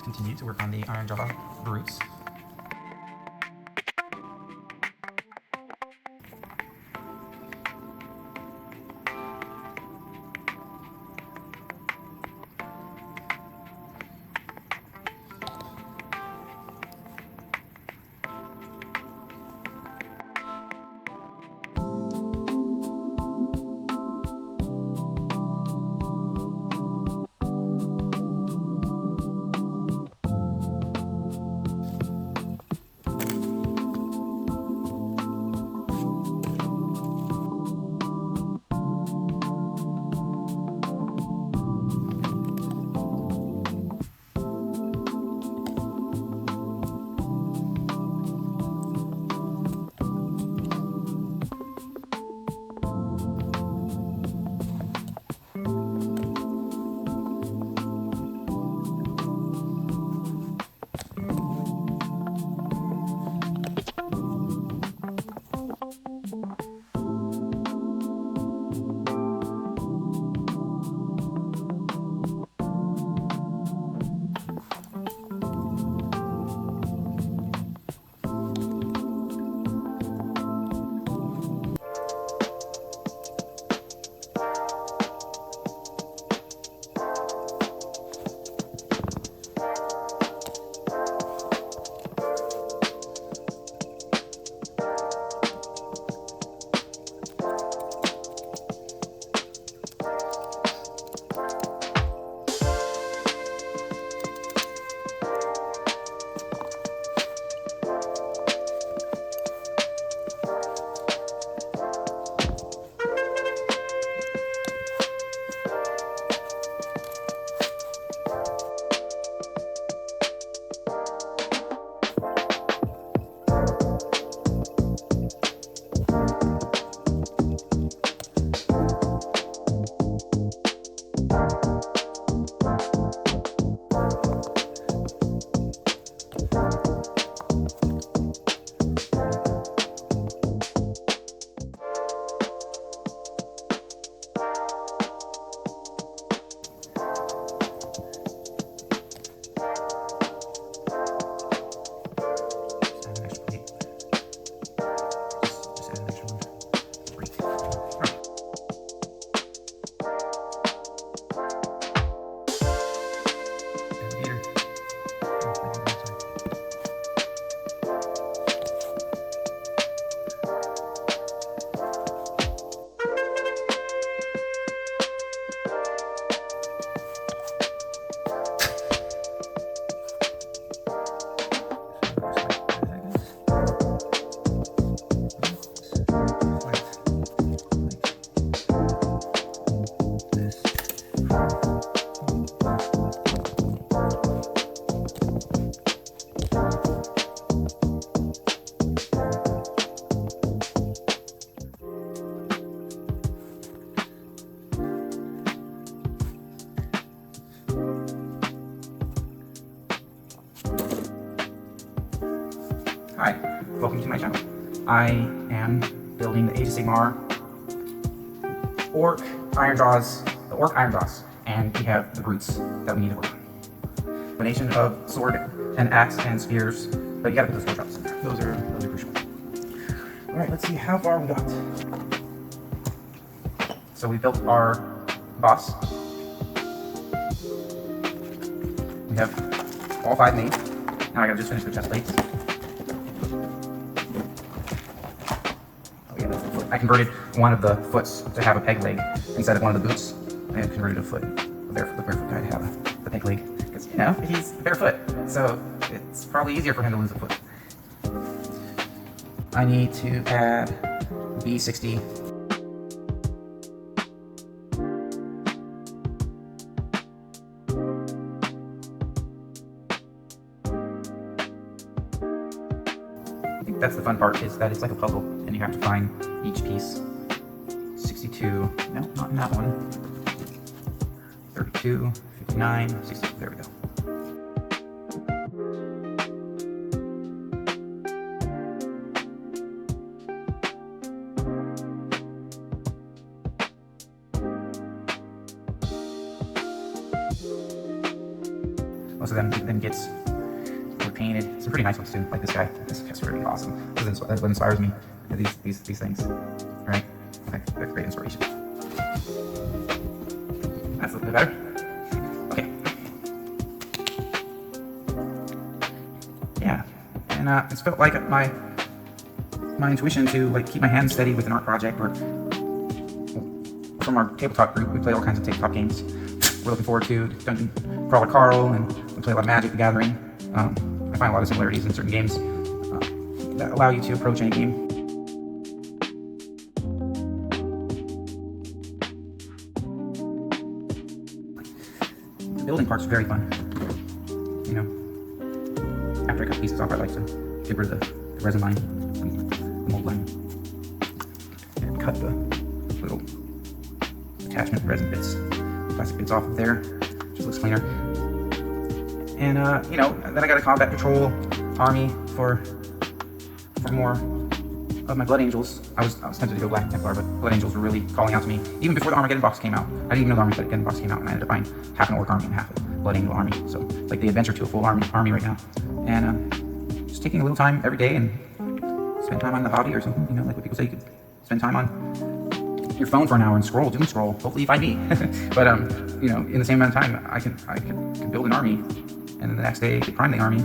continue to work on the Ironjawz brutes. Hi, welcome to my channel. I am building the Age of Sigmar Orruk Ironjawz, the Orruk Ironjawz, and we have the brutes that we need to work on. Combination of sword and axe and spears, but you gotta put those 4 drops in there. Those are crucial. Alright, let's see how far we got. So we built our boss. We have all 5 made. Now I gotta just finish the chest plates. I converted one of the foots to have a peg leg instead of one of the boots. I converted a foot, the barefoot guy to have the peg leg. Because, you know, he's barefoot, so it's probably easier for him to lose a foot. I need to add B60. I think that's the fun part, is that it's like a puzzle, and you have to find each piece. 62, no, not in that one. 32, 59, 60, there we go. most of them then gets painted. Some pretty nice ones too, like this guy. This guy's really awesome. That's what inspires me. These things, right? Okay, that's great inspiration. That's a little bit better. Okay. Yeah, and it's felt like my intuition to like keep my hands steady with an art project. Or from our tabletop group, we play all kinds of tabletop games. We're looking forward to Dungeon Crawler Carl, and we play a lot of Magic: The Gathering. I find a lot of similarities in certain games that allow you to approach any game. The building part's very fun. You know, after I cut pieces off, I like to get rid of the resin line, the mold line, and cut the little attachment resin bits, plastic bits off of there. Just looks cleaner. And you know, then I got a combat patrol army for more of my Blood Angels. I was tempted to go Black Templar, but Blood Angels were really calling out to me. Even before the Armageddon box came out, I didn't even know the Armageddon box came out, and I ended up buying half an Orc army and half a Blood Angel army. So like the adventure to a full army right now. And just taking a little time every day and spend time on the hobby or something. You know, like what people say, you could spend time on your phone for an hour and scroll, doom scroll. Hopefully you find me. But you know, in the same amount of time, I can build an army. And then the next day, prime the army.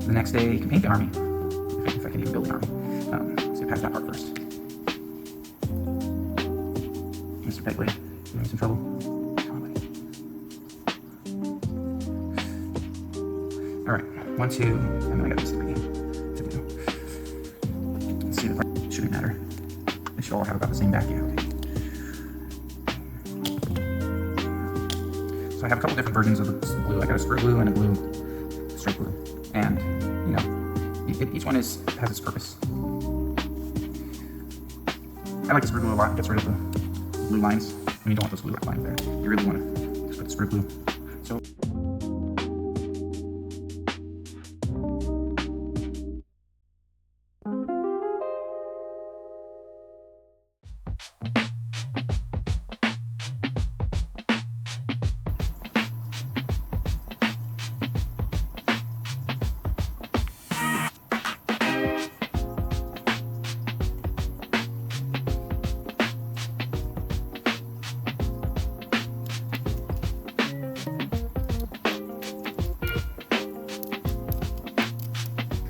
The next day, can paint the army. If I can even build an army. So pass that part first. Mr. Pegley, you having some trouble? Come on, buddy. Alright, 1, 2, and then I got these 3 to do. Let's see, the part shouldn't matter. They should all have about the same back, yeah, okay. So I have a couple different versions of the blue. I got a sprue blue and a blue straight blue, and you know, each one has its purpose. I like the sprue blue a lot. It gets rid of the blue lines. I mean, you don't want those blue lines there. You really want to put the sprue blue. So.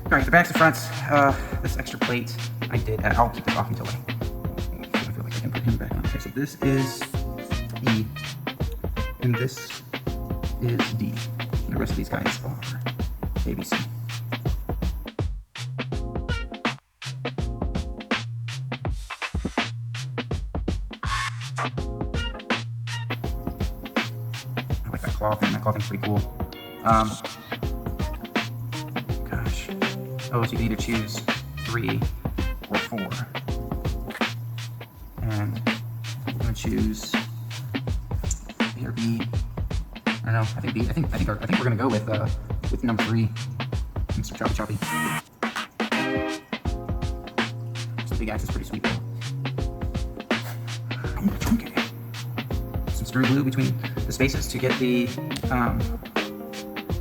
Alright, the backs and fronts, this extra plate I did, I'll keep this off until I feel like I can put him back on. Okay, so this is E, and this is D, and the rest of these guys are ABC. I like that clothing, clothing's pretty cool. Oh, so you can either choose 3 or 4. And I'm gonna choose A or B. I don't know. I think B. I think we're gonna go with number 3, Mr. Choppy Choppy. So the big axe is pretty sweet though. Okay. Some sprue glue between the spaces to get the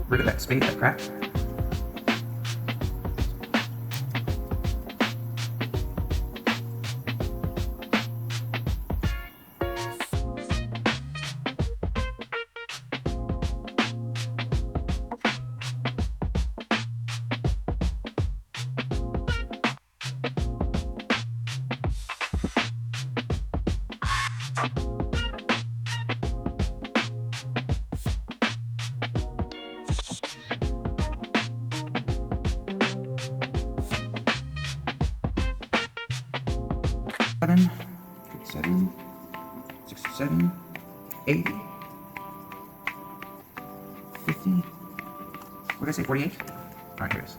rid of that space, that crack. Seven, 67, 80, 50. What did I say, 48? Alright, here it is.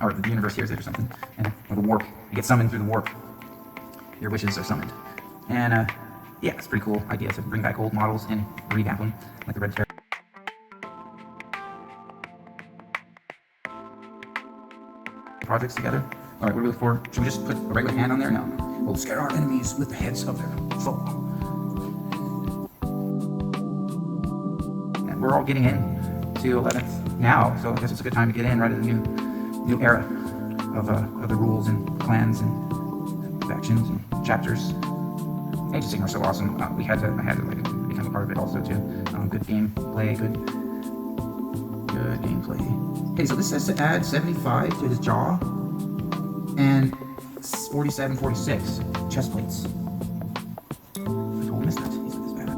or the universe hears it or something, and or the warp, you get summoned through the warp. Your wishes are summoned. And yeah, it's a pretty cool idea to bring back old models and revamp them, like the red terror. Projects together. Alright, what are we looking for? Should we just put a regular hand on there? No. We'll scare our enemies with the heads of their foe. And we're all getting in to 11th now, so I guess it's a good time to get in right in the new era of the rules and clans and factions and chapters. Age of Sigmar are so awesome. I had to like become a part of it also too. Good gameplay, good gameplay. Okay, so this says to add 75 to his jaw and 47, 46 chest plates. I totally missed that. He's like this bad.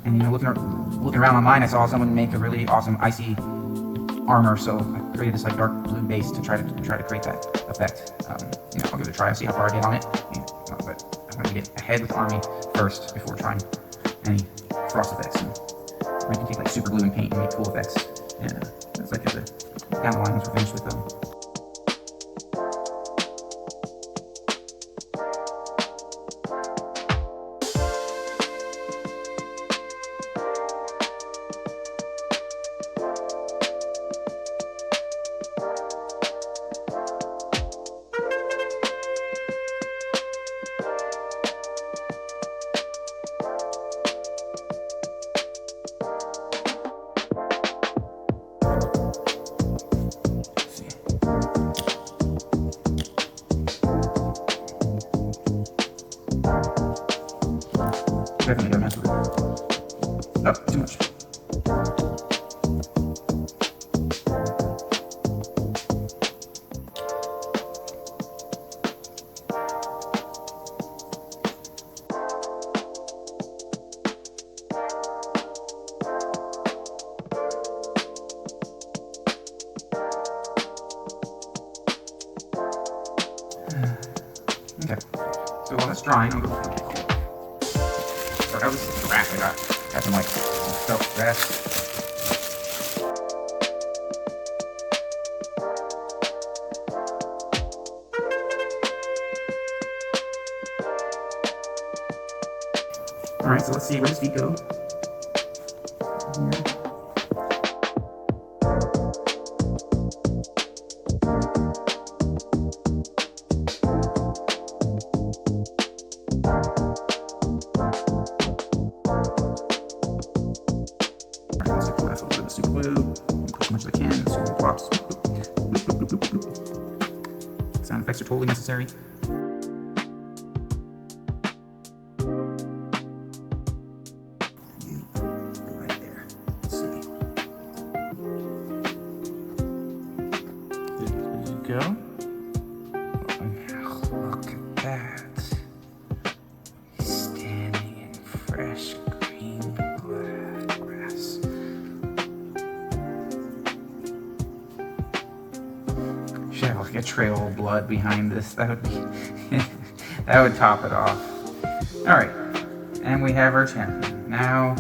And you know, looking around online, I saw someone make a really awesome icy armor, so I created this like dark blue base to try to create that effect. You know, I'll give it a try. I'll see how far I get on it. Yeah, but I'm going to get ahead with the army first before trying any frost effects. And I can take like super glue and paint and make cool effects. And it's like down the line once we're finished with them. Definitely gotta mess with it. Oh, too much. Okay, so while that's drying, I'll go. That was the grass I got. Got some like felt grass. Alright, so let's see, where does feet go? Here. Super glue, push as much as I can, so it pops. Sound effects are totally necessary. You go right there. Let's see. There you go. Look at that. Standing in fresh green grass. Should have like a trail of blood behind this. That would be that would top it off. Alright. And we have our champion. Now